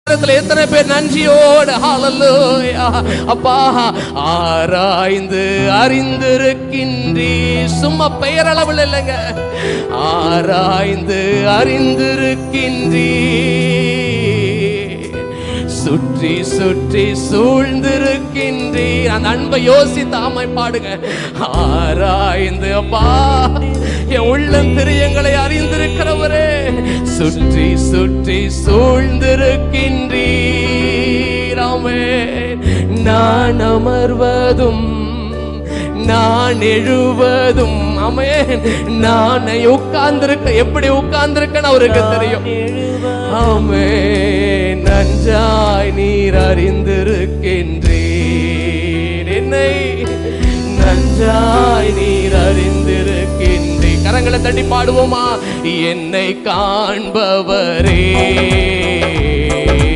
எத்தனை பேர் நன்றியோடு ஹல்லேலூயா அப்பா ஆராய்ந்து அறிந்திருக்கின்றீ. சும்மா பெயரளவில் இல்லைங்க, ஆராய்ந்து அறிந்திருக்கின்றீ. சுற்றி சுற்றி சூழ்ந்திருக்கின்றீ. அந்த அன்பை யோசித்தாமை பாடுங்க. ஆராய்ந்து அப்பா என் உள்ளம் திரியங்களை அறிந்திருக்கிறவரே, சுற்றி சுற்றி சூழ்ந்திருக்கின்றீர். ஆமென். நான் அமர்வதும் நான் எழுவதும், ஆமென், நான் உட்கார்ந்திருக்க எப்படி உட்கார்ந்திருக்கன்னு அவருக்கு தெரியும். ஆமென். நன்றாய் நீர் அறிந்திருக்கின்றீர், என்னை நன்றாய் நீர் அறிந்திருக்கின்றீர். கரங்களை தட்டி பாடுவோமா? என்னை காண்பவரே